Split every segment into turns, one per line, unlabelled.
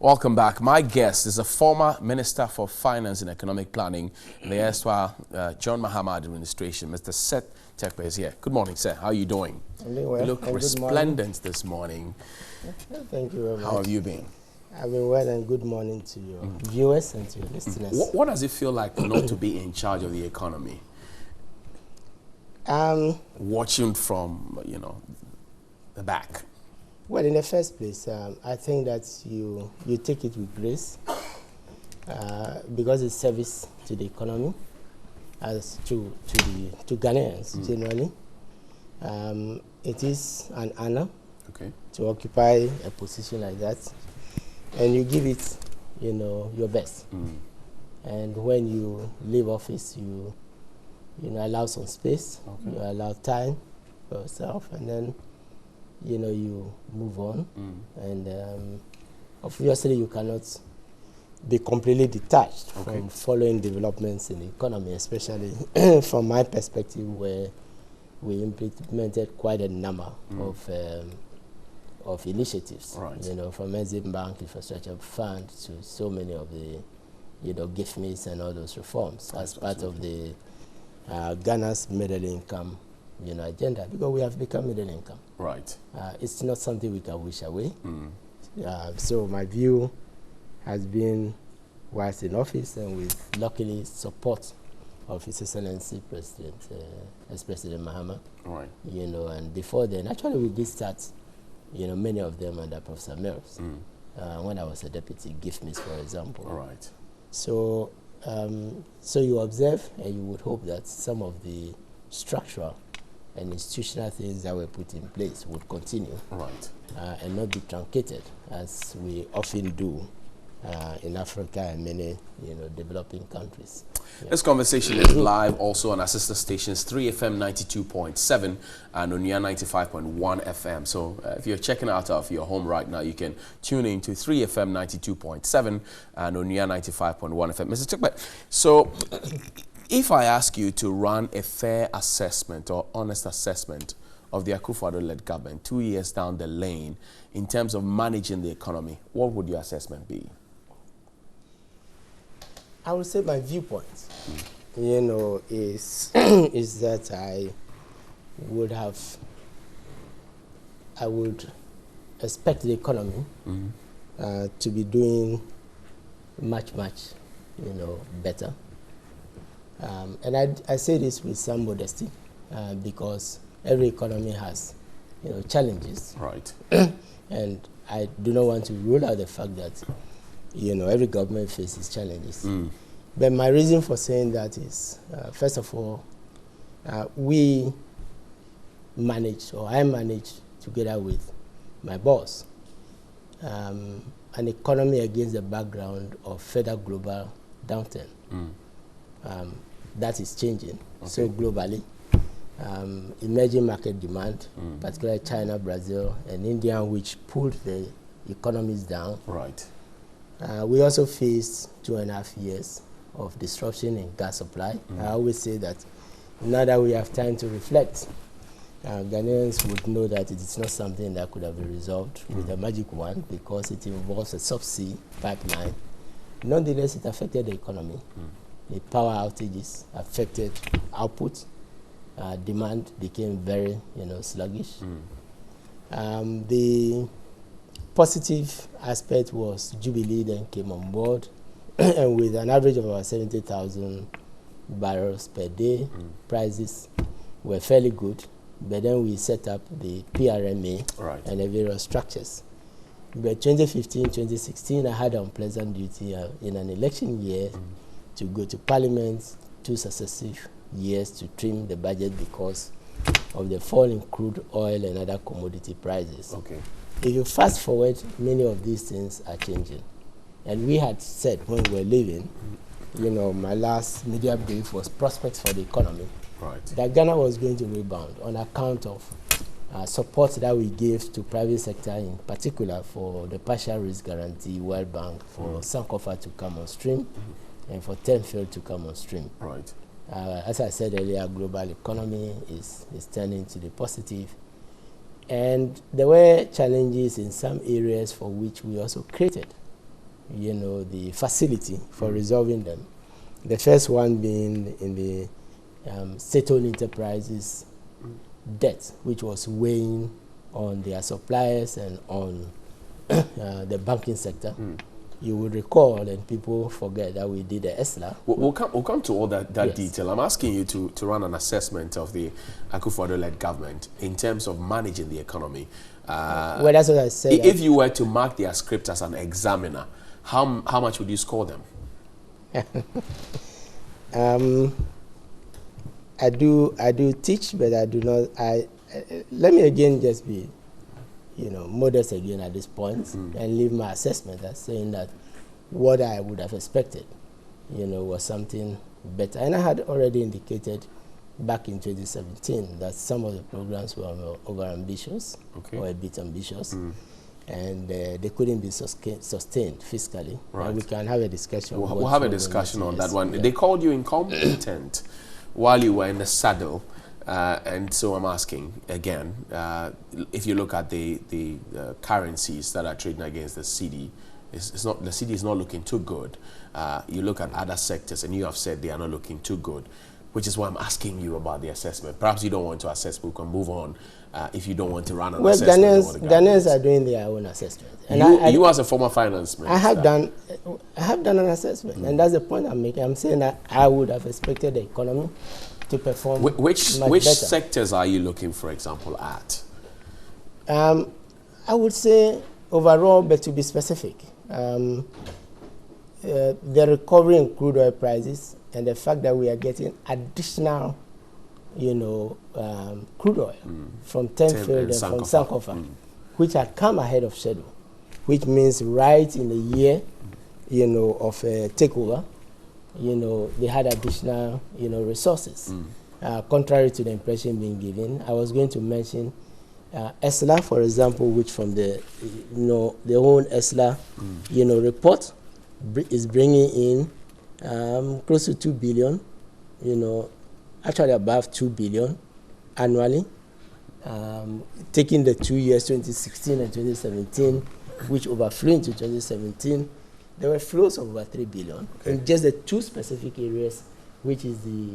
Welcome back. My guest is a former Minister for Finance and Economic Planning in the erstwhile John Mahama administration. Mr. Seth Terkper is here. Good morning, sir. How are you doing?
I'm doing well.
You look resplendent this morning.
Thank you very much.
How have you been?
I've been well, and good morning to your viewers and to your listeners.
What does it feel like not to be in charge of the economy? Watching from, the back.
Well, in the first place, I think that you take it with grace because it's service to the economy, as to Ghanaians generally. It is an honor to occupy a position like that, and you give it, your best. And when you leave office, you allow some space, you allow time for yourself, and then you move on. And obviously you cannot be completely detached from following developments in the economy, especially from my perspective, where we implemented quite a number of initiatives, from Exim Bank Infrastructure Fund to so many of the gift meals and all those reforms as part of the Ghana's middle income agenda, because we have become middle income.
Right.
It's not something we can wish away. So my view has been, whilst in office and with luckily support of His Excellency President, Ex-President Mahama, and before then, actually we did start, many of them under Professor Mills, when I was a deputy, gift miss, for example.
Right.
So, so you observe and you would hope that some of the structural and institutional things that were put in place would continue, and not be truncated, as we often do in Africa and many, developing countries.
This conversation is live also on our sister stations, 3FM 92.7 and Onia 95.1 FM. So if you're checking out of your home right now, you can tune in to 3FM 92.7 and Onia 95.1 FM. Mr. Terkper, so if I ask you to run a fair assessment or honest assessment of the Akufo-Addo-led government 2 years down the lane in terms of managing the economy, what would your assessment be?
I would say my viewpoint, is is that I would expect the economy to be doing much, better. And I say this with some modesty because every economy has, challenges.
Right.
And I do not want to rule out the fact that, every government faces challenges. But my reason for saying that is, first of all, we managed, or I managed together with my boss, an economy against the background of further global downturn. That is changing so globally. Emerging market demand, particularly China, Brazil, and India, which pulled the economies down.
Right.
We also faced 2.5 years of disruption in gas supply. I always say that now that we have time to reflect, Ghanaians would know that it is not something that could have been resolved with a magic wand, because it involves a subsea pipeline. Nonetheless, it affected the economy. The power outages affected output. Demand became very, sluggish. The positive aspect was Jubilee then came on board, and with an average of about 70,000 barrels per day, prices were fairly good. But then we set up the PRMA and the various structures. But 2015, 2016, I had an unpleasant duty in an election year to go to Parliament 2 successive years to trim the budget because of the fall in crude oil and other commodity prices. If you fast forward, many of these things are changing. And we had said when we were leaving, my last media brief was prospects for the economy, that Ghana was going to rebound on account of support that we gave to private sector, in particular for the partial risk guarantee, World Bank, for Sankofa to come on stream, and for Tenfield to come on stream. As I said earlier, global economy is turning to the positive. And there were challenges in some areas for which we also created the facility for resolving them. The first one being in the state-owned enterprises debt, which was weighing on their suppliers and on the banking sector. You would recall, and people forget, that we did the ESLA.
We'll come to all that
Yes.
detail. I'm asking you to run an assessment of the Akufo-Addo-led government in terms of managing the economy.
Well, that's what I said.
If you were to mark their script as an examiner, how much would you score them?
I do teach, but I do not. Let me again just be, modest again at this point, and leave my assessment as saying that what I would have expected, was something better. And I had already indicated back in 2017 that some of the programs were over-ambitious, or a bit ambitious, and they couldn't be sustained fiscally.
Right.
And we can have a discussion.
We'll have a discussion on that one.
Yeah.
They called you incompetent while you were in the saddle. And so I'm asking again, if you look at the currencies that are trading against the cedi, the cedi is not looking too good. You look at other sectors, and you have said they are not looking too good, which is why I'm asking you about the assessment. Perhaps you don't want to assess, but we can move on if you don't want to run an assessment.
Well, Ghanaians are doing their own assessment. And
you as a former finance minister.
I have done an assessment, and that's the point I'm making. I'm saying that I would have expected the economy to perform
which
much better.
sectors are you looking, for example, at?
I would say overall, but to be specific, the recovery in crude oil prices and the fact that we are getting additional, crude oil from Terkper and from Sankofa, which had come ahead of schedule, which means right in the year, of takeover, they had additional, resources. Contrary to the impression being given, I was going to mention ESLA, for example, which from the own ESLA, report is bringing in close to 2 billion, actually above 2 billion annually, taking the 2 years, 2016 and 2017, which overflew into 2017. There were flows of over 3 billion in just the two specific areas, which is the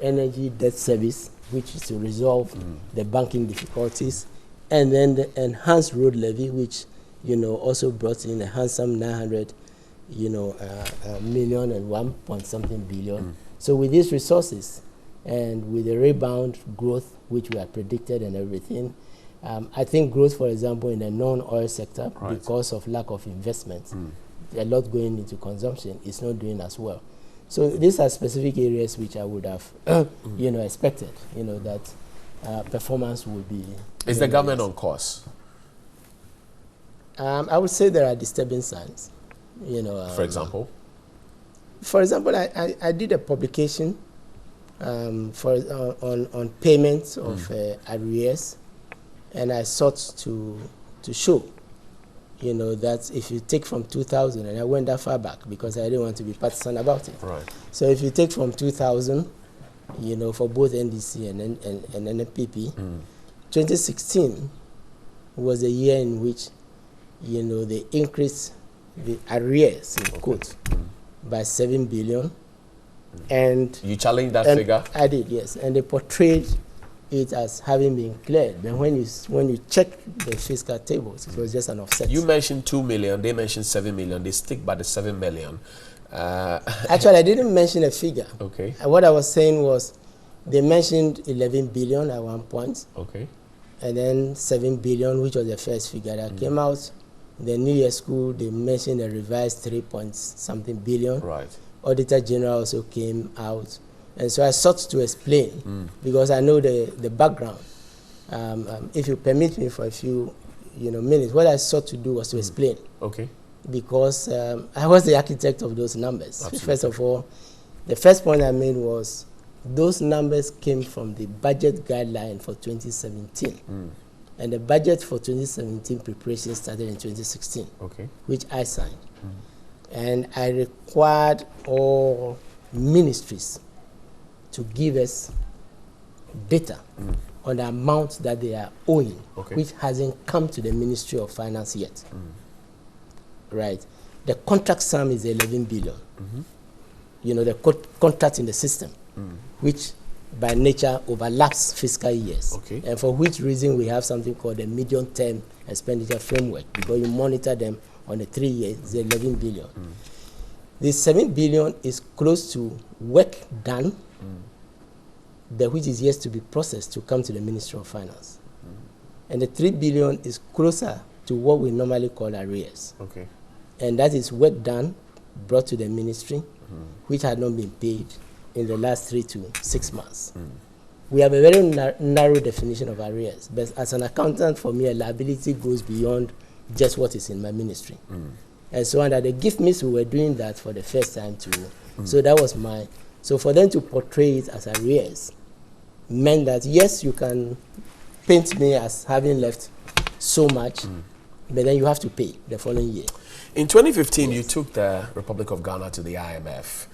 energy debt service, which is to resolve the banking difficulties, and then the enhanced road levy, which also brought in a handsome 900 million and 1 point something billion. So with these resources and with the rebound growth which we had predicted and everything, I think growth, for example, in the non-oil sector, because of lack of investment, a lot going into consumption, is not doing as well. So these are specific areas which I would have, expected, that performance would be.
Is the government on course?
I would say there are disturbing signs.
For example?
For example, I did a publication on payments of arrears, and I sought to show, that if you take from 2000, and I went that far back because I didn't want to be partisan about it.
Right.
So if you take from 2000, for both NDC and NPP, 2016 was a year in which, they increased the arrears, in quotes, by 7 billion. And
you challenged that figure?
I did, yes. And they portrayed it as having been cleared. But when you check the fiscal tables, it was just an offset.
You mentioned 2 million, they mentioned 7 million. They stick by the 7 million.
Actually, I didn't mention a figure.
Okay.
What I was saying was they mentioned 11 billion at one point.
Okay.
And then 7 billion, which was the first figure that came out. The New Year School, they mentioned a revised 3 point something billion.
Right.
Auditor General also came out. And so I sought to explain, because I know the background. If you permit me for a few minutes, what I sought to do was to explain.
Okay.
Because I was the architect of those numbers.
Absolutely.
First of all, the first point I made was those numbers came from the budget guideline for 2017. And the budget for 2017 preparation started in 2016, which I signed. And I required all ministries to give us data on the amount that they are owing, which hasn't come to the Ministry of Finance yet. Right. the contract sum is 11 billion. You know, the contract in the system, which by nature overlaps fiscal years.
Okay.
And for which reason we have something called the medium-term expenditure framework, because you monitor them on a 3 years, it's 11 billion. The 7 billion is close to work done, which is yet to be processed to come to the Ministry of Finance. And the 3 billion is closer to what we normally call arrears.
Okay.
And that is work done, brought to the ministry, which had not been paid in the last 3 to 6 months. We have a very narrow definition of arrears, but as an accountant, for me, a liability goes beyond just what is in my ministry. And so under the gift mix, we were doing that for the first time too. So that was so for them to portray it as arrears meant that, yes, you can paint me as having left so much, but then you have to pay the following year.
In 2015, you took the Republic of Ghana to the IMF.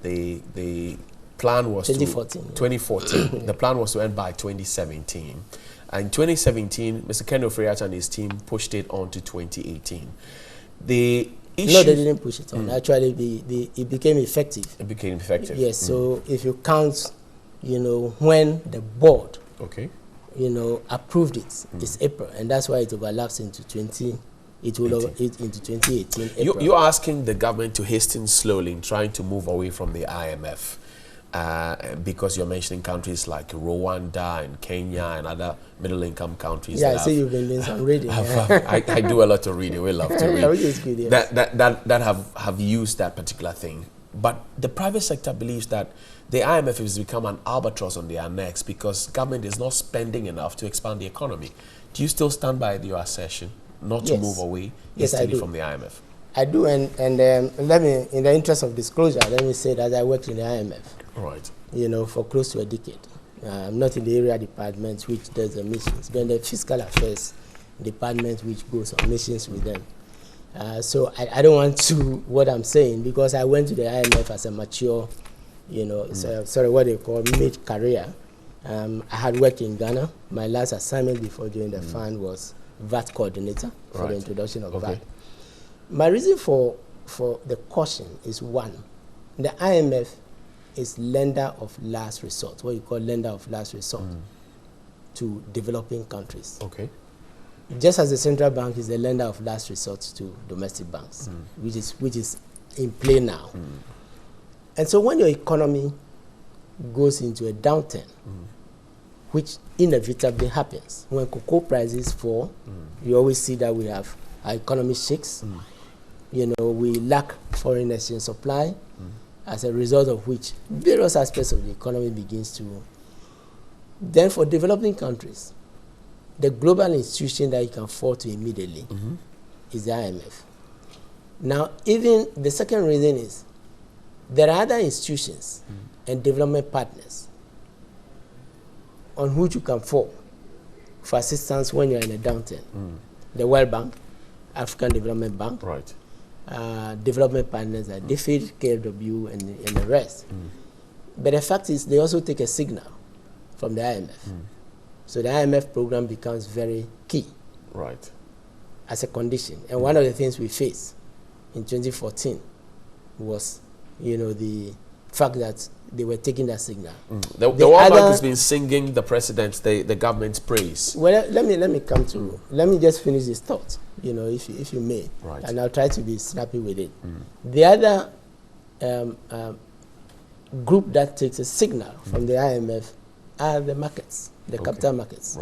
The plan was 2014. The plan was to end by 2017. And in 2017, Mr. Ken Ofori-Atta and his team pushed it on to 2018. The issue...
No, they didn't push it on. Actually, it became effective.
It became effective.
Yes, so if you count, you know, when the board, you know, approved it, it's April, and that's why it overlaps into 2018.
You're asking the government to hasten slowly in trying to move away from the IMF because you're mentioning countries like Rwanda and Kenya and other middle-income countries.
Yeah, I see you've been doing some reading.
I do a lot of reading. We love to read.
Which is good, yes.
That have used that particular thing. But the private sector believes that the IMF has become an albatross on their necks because government is not spending enough to expand the economy. Do you still stand by your assertion not to move away hastily from the IMF?
I do, and let me, in the interest of disclosure, let me say that I worked in the IMF.
Right.
You know, for close to a decade. I'm not in the area department which does the missions, but in the fiscal affairs department which goes on missions with them. So I don't want to what I'm saying, because I went to the IMF as a mature, you know, what they call mid-career. I had worked in Ghana. My last assignment before joining the fund was VAT coordinator for the introduction of VAT. My reason for the caution is, one, the IMF is lender of last resort, what you call lender of last resort to developing countries.
Okay.
Just as the central bank is the lender of last resort to domestic banks, which is in play now. And so when your economy goes into a downturn, which inevitably happens, when cocoa prices fall, you always see that we have our economy shakes. You know, we lack foreign exchange supply, as a result of which various aspects of the economy begins to. Then for developing countries, the global institution that you can fall to immediately is the IMF. Now, even the second reason is there are other institutions and development partners on which you can fall for assistance when you're in a downturn. The World Bank, African Development Bank, development partners like DFID, KFW, and the rest. But the fact is, they also take a signal from the IMF. So the IMF program becomes very key as a condition. And one of the things we faced in 2014 was, you know, the fact that they were taking that signal.
The World Bank has been singing the president, the government's praise.
Well, let me come to, let me just finish this thought, you know, if you may, and I'll try to be snappy with it. The other group that takes a signal from the IMF are the markets, the capital markets.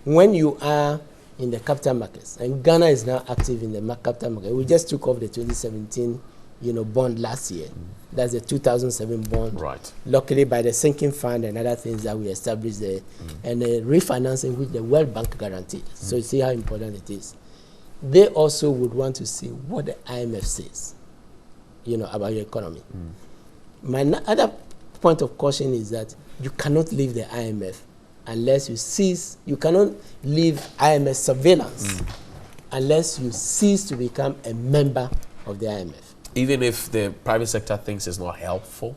When you are in the capital markets, and Ghana is now active in the capital market, we just took off the 2017, you know, bond last year. That's the 2007 bond. Luckily, by the sinking fund and other things that we established there, and the refinancing which the World Bank guaranteed. So you see how important it is. They also would want to see what the IMF says, you know, about your economy. My other point of caution is that you cannot leave the IMF unless you cease. You cannot leave IMF surveillance unless you cease to become a member of the IMF.
Even if the private sector thinks it's not helpful?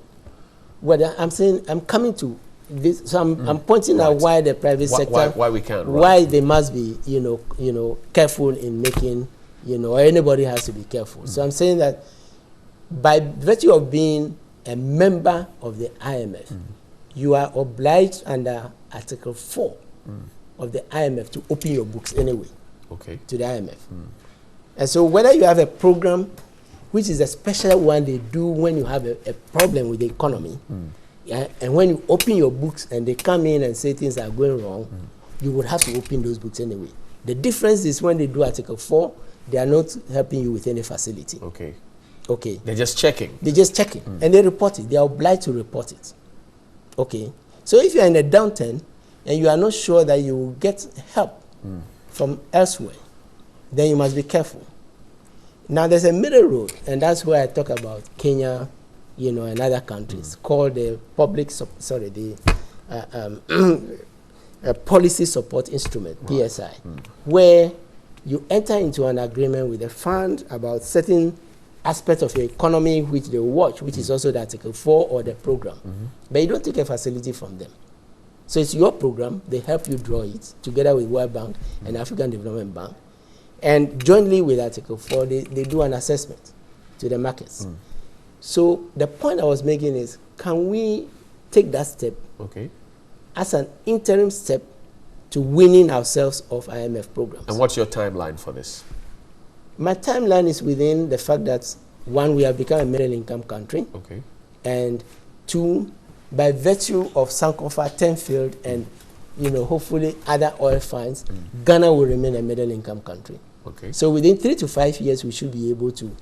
Well, I'm saying, I'm coming to this, so I'm pointing out why the private sector,
why we can't,
why they must be, you know, careful in making, or anybody has to be careful. So I'm saying that by virtue of being a member of the IMF, you are obliged under Article 4 of the IMF to open your books anyway to the IMF. And so whether you have a program, which is a special one they do when you have a problem with the economy, and when you open your books and they come in and say things are going wrong, you would have to open those books anyway. The difference is when they do Article 4, they are not helping you with any facility. Okay.
They're just checking.
They're just checking. And they report it. They are obliged to report it. Okay. So if you're in a downturn and you are not sure that you will get help from elsewhere, then you must be careful. Now there's a middle road, and that's where I talk about Kenya, and other countries, called the Policy Support Instrument, PSI, where you enter into an agreement with a fund about certain aspects of your economy which they watch, which is also the Article 4 or the program. But you don't take a facility from them. So it's your program, they help you draw it, together with World Bank and African Development Bank. And jointly with Article 4, they do an assessment to the markets. So the point I was making is, can we take that step as an interim step to winning ourselves of IMF programs?
And what's your timeline for this?
My timeline is within the fact that, one, we have become a middle-income country, and two, by virtue of Sankofa, Tenfield, and hopefully other oil finds, Ghana will remain a middle-income country. So within 3 to 5 years, we should be able to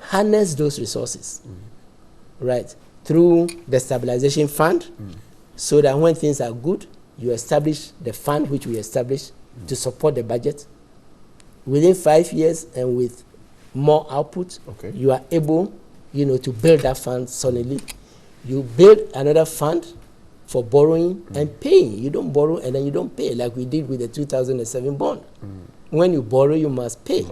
harness those resources, right, through the stabilization fund, so that when things are good, you establish the fund which we established to support the budget. Within 5 years and with more output, you are able, to build that fund solidly. You build another fund for borrowing and paying. You don't borrow and then you don't pay, like we did with the 2007 bond. When you borrow, you must pay.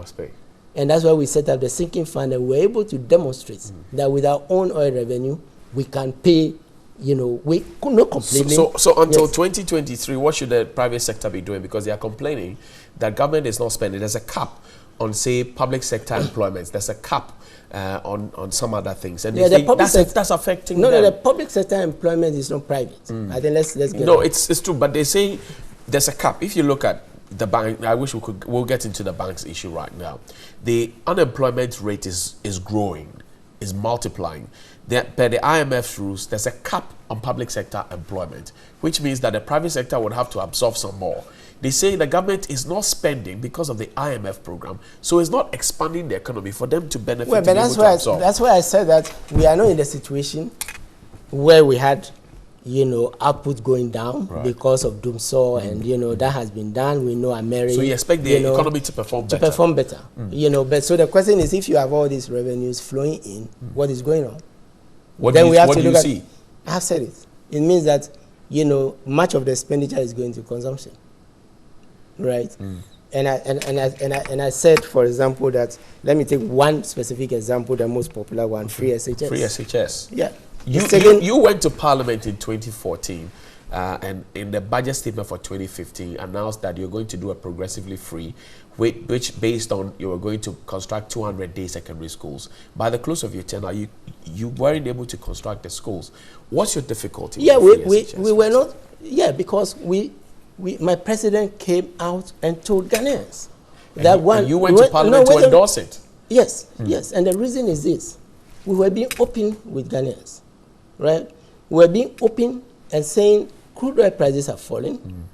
And that's why we set up the sinking fund, and we're able to demonstrate that with our own oil revenue, we can pay, we could not complain.
So until 2023, what should the private sector be doing? Because they are complaining that government is not spending. There's a cap on, say, public sector employments. There's a cap on some other things. And that's affecting them.
No, the public sector employment is not private. I think let's get
No, it's true, but they say there's a cap. If you look at the bank, I wish we'll get into the bank's issue right now. The unemployment rate is growing, is multiplying. Per the IMF's rules, there's a cap on public sector employment, which means that the private sector would have to absorb some more. They say the government is not spending because of the IMF program, so it's not expanding the economy for them to benefit.
Well, but that's why I said that we are not in the situation where we had, output going down because of Doomsaw, and that has been done. We know America.
So you expect the economy to perform better.
But so the question is, if you have all these revenues flowing in, what is going on?
What do you see?
I have said it. It means that much of the expenditure is going to consumption, right? And I said, for example, that, let me take one specific example, the most popular one, free SHS.
Free SHS.
Yeah.
You went to Parliament in 2014, and in the budget statement for 2015 announced that you're going to do a progressively free, which based on you were going to construct 200-day secondary schools. By the close of your tenure, you weren't able to construct the schools. What's your difficulty?
Yeah, we were not. Yeah, because my president came out and told Ghanaians that
and you went to Parliament to endorse it.
Yes, yes, and the reason is this: we were being open with Ghanaians, right? We were being open and saying crude oil prices are falling,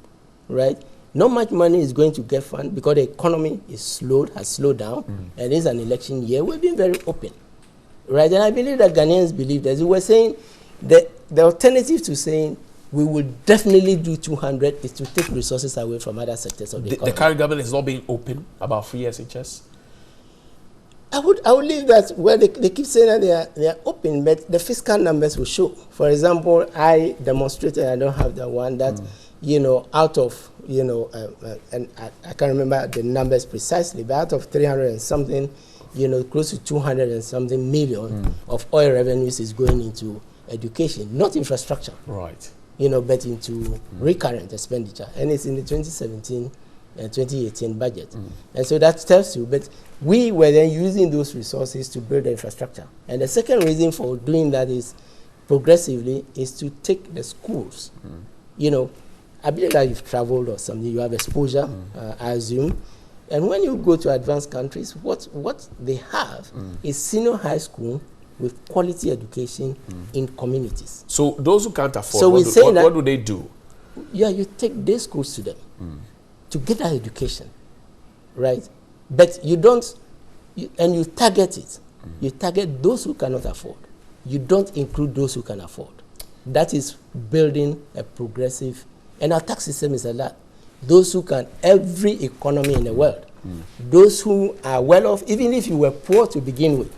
right? Not much money is going to get fund because the economy has slowed down, and it's an election year. We've been very open, right? And I believe that Ghanaians believe that. We were saying that the alternative to saying we will definitely do 200 is to take resources away from other sectors of the economy.
The current government is not being open about free SHS?
I would leave that where they keep saying that they are open, but the fiscal numbers will show. For example, I demonstrated, I don't have the one, that, out of, and I can't remember the numbers precisely, but out of 300 and something, close to 200 and something million of oil revenues is going into education, not infrastructure.
Right.
But into recurrent expenditure. And it's in the 2017 2018 budget. And so that tells you, but we were then using those resources to build the infrastructure. And the second reason for doing that is progressively is to take the schools. You know, I believe that you've traveled or something, you have exposure, I assume. And when you go to advanced countries, what they have is senior high school with quality education in communities.
So those who can't afford,
So
what do they do?
Yeah, you take day schools to them to get that education, right? But you don't, and you target it. You target those who cannot afford. You don't include those who can afford. That is building a progressive, and our tax system is a lot. Those who can, every economy in the world, those who are well off, even if you were poor to begin with,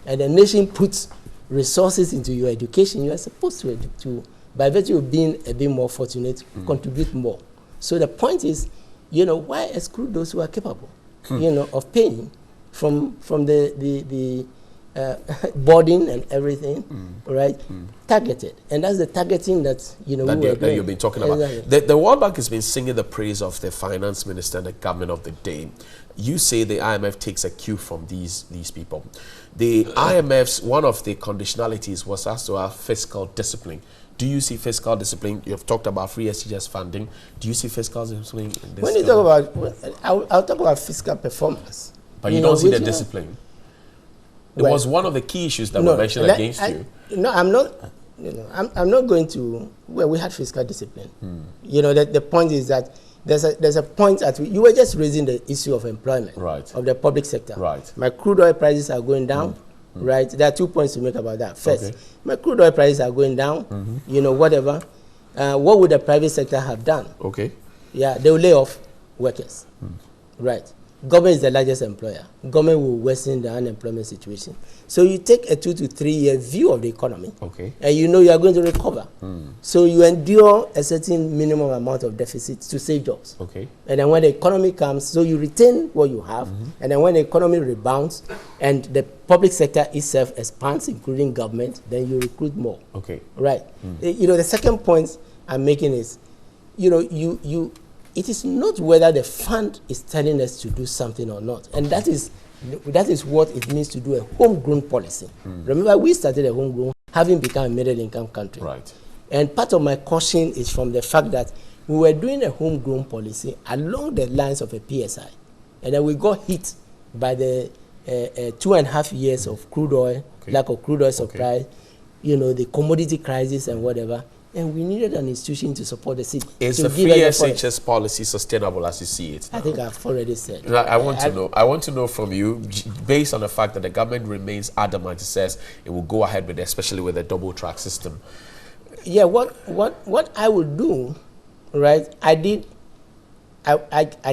and the nation puts resources into your education, you are supposed to by virtue of being a bit more fortunate, contribute more. So the point is, you know, why exclude those who are capable, you know, of paying from the boarding and everything, right? Targeted, and that's the targeting that that
you've been talking about.
Exactly.
The World Bank has been singing the praise of the finance minister and the government of the day. You say the IMF takes a cue from these people. The IMF's one of the conditionalities was as to our fiscal discipline. Do you see fiscal discipline? You've talked about free SGS funding. Do you see fiscal discipline in this?
When you talk about, I'll talk about fiscal performance.
But you don't see the discipline. It was one of the key issues that were mentioned against you.
No, I'm not. You know, I'm not going to. Well, we had fiscal discipline. You know, the point is that there's a point at which you were just raising the issue of employment of the public sector.
Right.
My crude oil prices are going down. Right. There are 2 points to make about that. First, my crude oil prices are going down. You know, whatever. What would the private sector have done?
Okay.
Yeah, they will lay off workers. Right. Government is the largest employer. Government will worsen the unemployment situation. So you take a 2 to 3 year view of the economy, and you know you are going to recover. So you endure a certain minimum amount of deficit to save jobs.
Okay.
And then when the economy comes, so you retain what you have, and then when the economy rebounds and the public sector itself expands, including government, then you recruit more.
Okay.
Right. You know, the second point I'm making is, you know, it is not whether the fund is telling us to do something or not. And that is what it means to do a homegrown policy. Remember, we started a homegrown, having become a middle income country.
Right.
And part of my caution is from the fact that we were doing a homegrown policy along the lines of a PSI. And then we got hit by the 2.5 years of crude oil, lack of crude oil supply, you know, the commodity crisis and whatever. And we needed an institution to support the city.
Is the free SHS policy sustainable as you see it now?
I think I've already said.
I want to know from you, based on the fact that the government remains adamant, it says it will go ahead with it, especially with the double track system.
Yeah, what I would do, right? I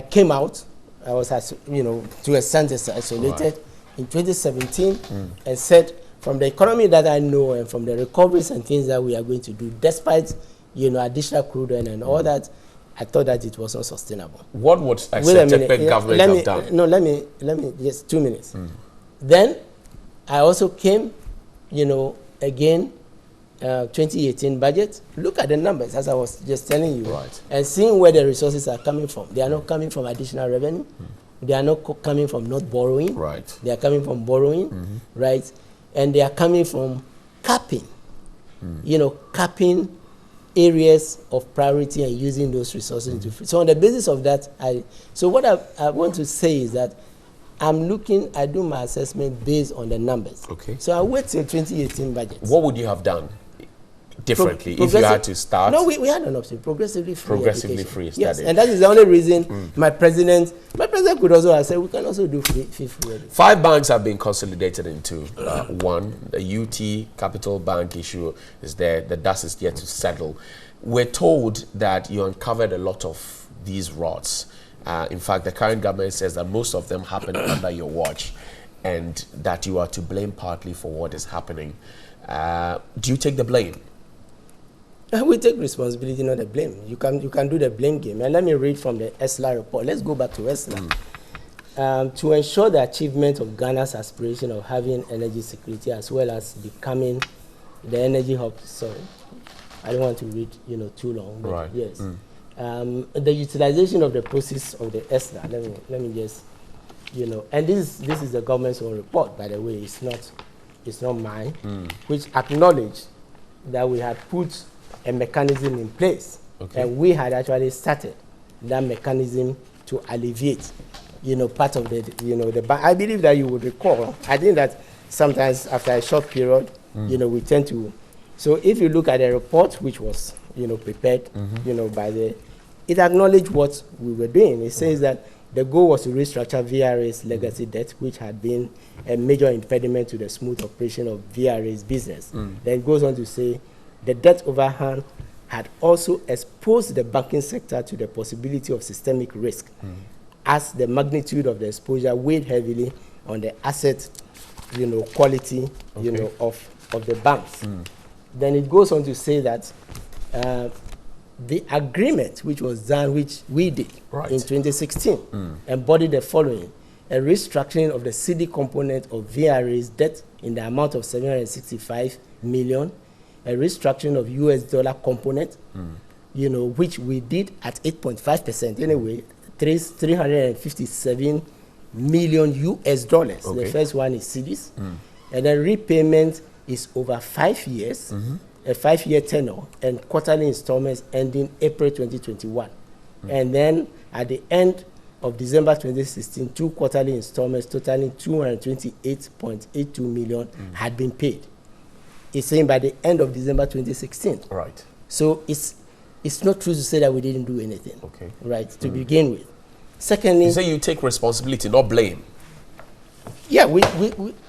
came out. I was, to a extent isolated in 2017, and said, from the economy that I know and from the recoveries and things that we are going to do, despite, you know, additional crude oil and all that, I thought that it was not sustainable.
What would a Terkper government have done?
No, let me, just 2 minutes. Then I also came, you know, again, 2018 budget. Look at the numbers, as I was just telling you, and seeing where the resources are coming from. They are not coming from additional revenue. They are not coming from not borrowing.
Right.
They are coming from borrowing, right? And they are coming from capping, you know, capping areas of priority and using those resources into free. So on the basis of that, so what I want to say is that I do my assessment based on the numbers.
Okay.
So I wait till 2018 budget.
What would you have done differently if you had to start?
No, we had an option, progressively free
free study.
Yes, and that is the only reason my president could also have said we can also do free education.
5 banks have been consolidated into one. The UT Capital Bank issue is there. The dust is yet to settle. We're told that you uncovered a lot of these rots. In fact, the current government says that most of them happened under your watch, and that you are to blame partly for what is happening. Do you take the blame?
We take responsibility, not the blame. You can do the blame game. And let me read from the ESLA report. Let's go back to ESLA. To ensure the achievement of Ghana's aspiration of having energy security as well as becoming the energy hub. Sorry, I don't want to read, you know, too long. But yes. The utilization of the proceeds of the ESNA, let me just, and this is the government's own report, by the way. It's not mine, which acknowledged that we had put a mechanism in place, and we had actually started that mechanism to alleviate, part of the I believe that you would recall. I think that sometimes after a short period, we tend to. So if you look at the report, which was prepared, it acknowledged what we were doing. It says that the goal was to restructure VRA's legacy debt, which had been a major impediment to the smooth operation of VRA's business. Then it goes on to say the debt overhang had also exposed the banking sector to the possibility of systemic risk, as the magnitude of the exposure weighed heavily on the asset, quality, of the banks. Then it goes on to say that the agreement which was done, which we did in 2016, embodied the following: a restructuring of the CD component of VRA's debt in the amount of 765 million, a restructuring of US dollar component, which we did at 8.5% anyway, 357 million US dollars. The first one is CDs, and then repayment is over 5 years, a 5-year tenure, and quarterly installments ending April 2021. And then at the end of December 2016, 2 quarterly installments totaling 228.82 million had been paid. It's saying by the end of December 2016.
Right.
So it's not true to say that we didn't do anything. Right, to begin with. Secondly,
you say you take responsibility, not blame.
Yeah, we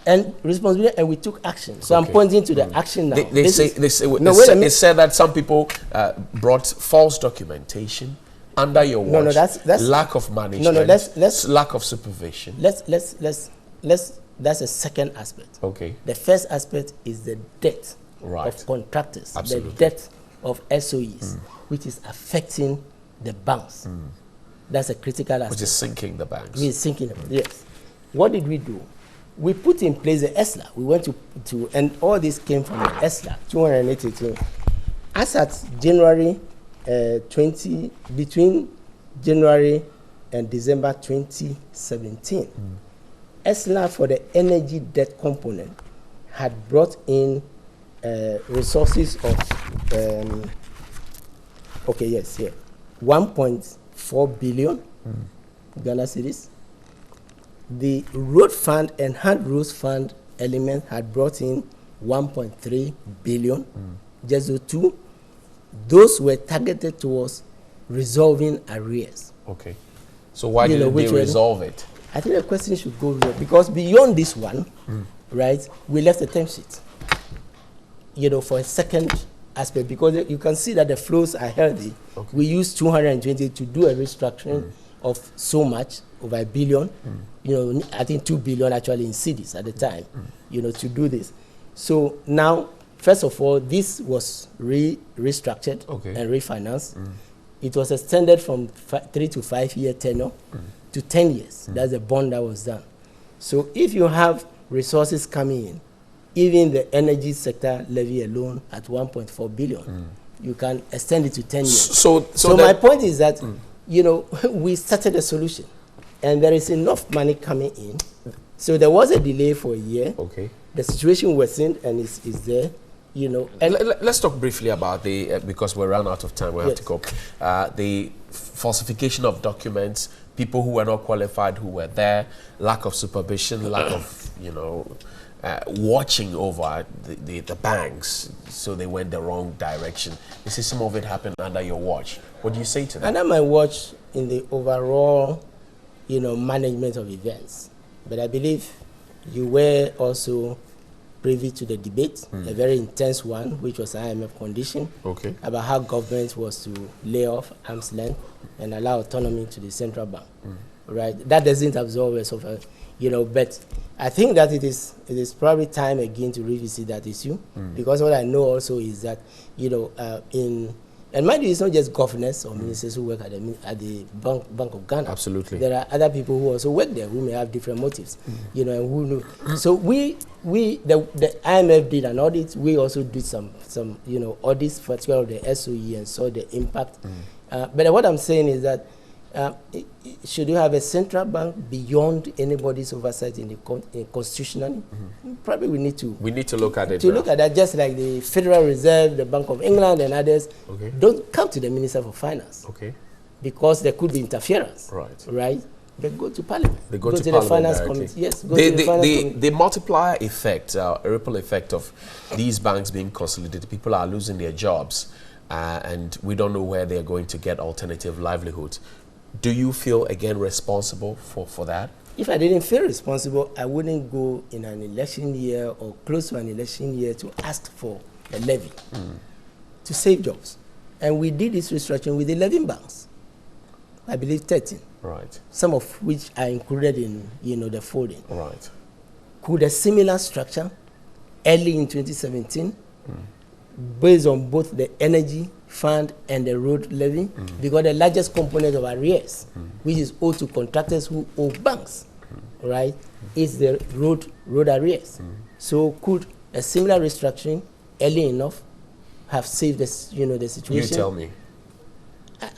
and responsibility, and we took action. So I'm pointing to the action now.
They say said that some people brought false documentation under your watch.
No, that's
lack of management.
No, let's
lack of supervision.
That's a second aspect.
Okay.
The first aspect is the debt of contractors,
Absolutely.
the debt of SOEs, which is affecting the banks. That's a critical aspect.
Which is sinking the banks.
We're sinking them. Yes. What did we do? We put in place the ESLA. We went to and all this came from the ESLA, 282. As at January between January and December 2017, ESLA for the energy debt component had brought in resources of 1.4 billion Ghana cedis. The road fund and hand roads fund element had brought in 1.3 billion. Just the two, those were targeted towards resolving arrears.
Okay. So why didn't they resolve it?
I think the question should go there, because beyond this one, right, we left a term sheet, for a second aspect, because you can see that the flows are healthy. We used 220 to do a restructuring of so much, over $1 billion. I think 2 billion actually in CDs at the time, to do this. So now, first of all, this was restructured and refinanced. It was extended from 3 to 5 year tenure to 10 years. That's the bond that was done. So if you have resources coming in, even the energy sector levy alone at 1.4 billion, you can extend it to 10 years. So my point is that, we started a solution, and there is enough money coming in. So there was a delay for a year. The situation worsened, and is there, And
let's talk briefly about the, because we're run out of time, we have to go. The falsification of documents, people who were not qualified, who were there, lack of supervision, lack of, watching over the banks, so they went the wrong direction. You see some of it happened under your watch. What do you say to that?
Under my watch in the overall, management of events. But I believe you were also privy to the debate, a very intense one, which was IMF condition, about how government was to lay off arm's length and allow autonomy to the central bank. Right? That doesn't absolve us of, but I think that it is probably time again to revisit that issue, because what I know also is that, and mind you, it's not just governors or ministers who work at the Bank of Ghana.
Absolutely.
There are other people who also work there who may have different motives, and who know. So the IMF did an audit. We also did some audits, particularly of the SOE, and saw the impact But what I'm saying is that should you have a central bank beyond anybody's oversight in the constitutionally? Probably we need to
look at it.
To look at that, just like the Federal Reserve, the Bank of England, and others.
Okay.
Don't come to the Minister for Finance.
Okay.
Because there could be interference.
Right.
Right. They go to Parliament.
They go to
the
Parliament
Finance
directly.
Committee. Yes. Go to the Finance Committee.
The multiplier effect, a ripple effect of these banks being consolidated, people are losing their jobs, and we don't know where they're going to get alternative livelihoods. Do you feel, again, responsible for that?
If I didn't feel responsible, I wouldn't go in an election year or close to an election year to ask for a levy to save jobs. And we did this restructuring with 11 banks. I believe 13.
Right.
Some of which are included in, the folding.
Right.
Could a similar structure early in 2017, based on both the energy fund and the road levy, because the largest component of arrears, which is owed to contractors who owe banks, right, is the road arrears. So could a similar restructuring early enough have saved this, the situation?
You tell me.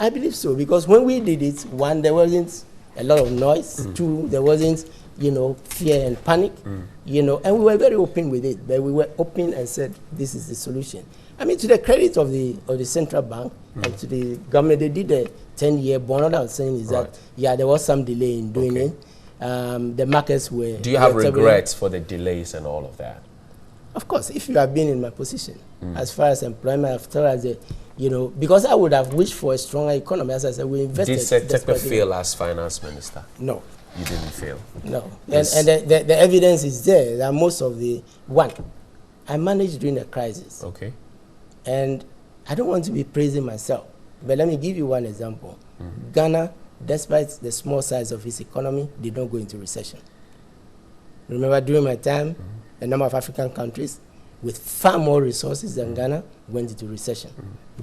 I believe so, because when we did it, one, there wasn't a lot of noise. Two, there wasn't, fear and panic, and we were very open with it. But we were open and said, this is the solution. I mean, to the credit of the central bank and to the government, they did a 10-year bond. What I'm saying is that, there was some delay in doing it. The markets were...
Do you have regrets for the delays and all of that?
Of course, if you have been in my position, as far as employment, as far as because I would have wished for a stronger economy. As I said, we invested.
Did Terkper fail as finance minister?
No.
You didn't fail?
No.
Yes.
And the evidence is there that most of I managed during the crisis.
Okay.
And I don't want to be praising myself, but let me give you one example. Ghana, despite the small size of its economy, did not go into recession. Remember, during my time, a number of African countries with far more resources than Ghana went into recession,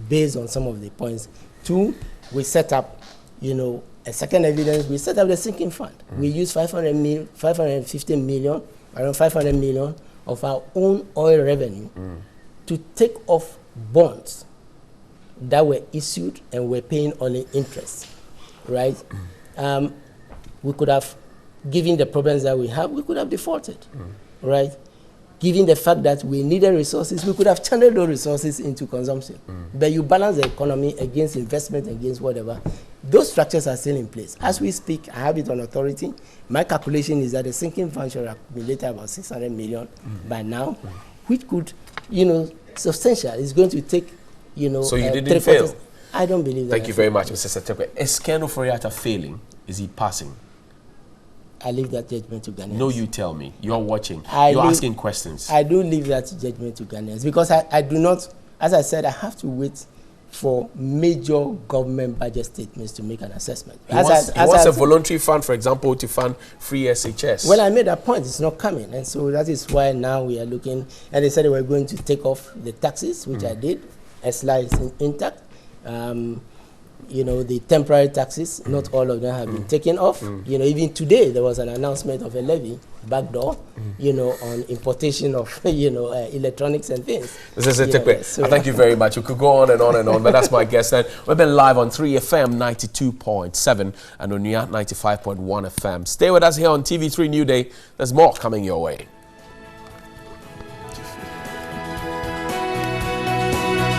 based on some of the points. Two, we set up, a second evidence, we set up the sinking fund. We used 550 million, around 500 million of our own oil revenue to take off bonds that were issued and were paying only interest, right? We could have, given the problems that we have, we could have defaulted, right? Given the fact that we needed resources, we could have channeled those resources into consumption. But you balance the economy against investment, against whatever. Those structures are still in place. As we speak, I have it on authority. My calculation is that the sinking fund should accumulate about 600 million by now, which could, substantial. It's going to take,
So you didn't fail?
I don't believe that.
Thank you very much, Mr. Terkper. Is Ken Ofori-Atta failing? Is he passing?
I leave that judgment to Ghanaians.
No, you tell me. You're watching. You're asking questions.
I do leave that judgment to Ghanaians because I do not, as I said, I have to wait for major government budget statements to make an assessment.
He wants a voluntary fund, for example, to fund free SHS.
Well, I made that point. It's not coming. And so that is why now we are looking, and they said they were going to take off the taxes, which I did. ESLA is intact. The temporary taxes, not all of them have been taken off. Even today there was an announcement of a levy, backdoor, on importation of, electronics and things.
Mr. Terkper, so thank you very much. We could go on and on and on, but that's my guest. And we've been live on 3FM 92.7 and on 95.1 FM. Stay with us here on TV3 New Day. There's more coming your way.